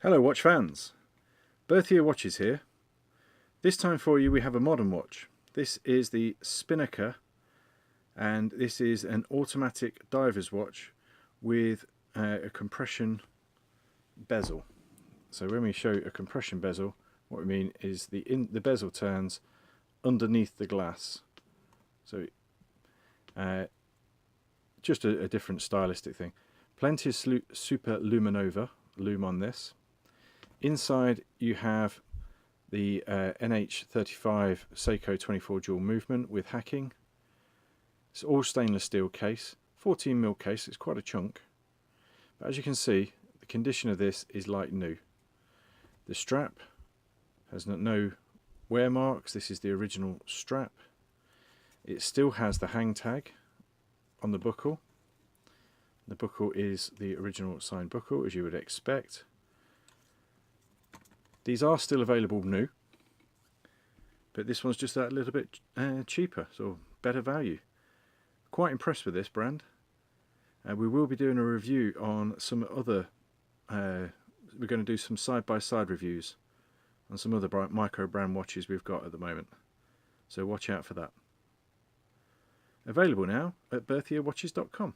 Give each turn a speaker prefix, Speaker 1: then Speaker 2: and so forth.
Speaker 1: Hello watch fans, Berthier Watches here. This time for you we have a modern watch. This is the Spinnaker, and this is an automatic diver's watch with a compression bezel. So when we show a compression bezel, what we mean is the bezel turns underneath the glass. So just a different stylistic thing. Plenty of super luminova lume on this. Inside you have the NH35 Seiko 24 dual movement with hacking. It's all stainless steel case, 14mm case, it's quite a chunk. But as you can see, the condition of this is like new. The strap has no wear marks, this is the original strap. It still has the hang tag on the buckle. The buckle is the original signed buckle, as you would expect. These are still available new, but this one's just that little bit cheaper, so better value. Quite impressed with this brand. We will be doing a review on some other, we're going to do some side-by-side reviews on some other micro brand watches we've got at the moment. So watch out for that. Available now at berthierwatches.com.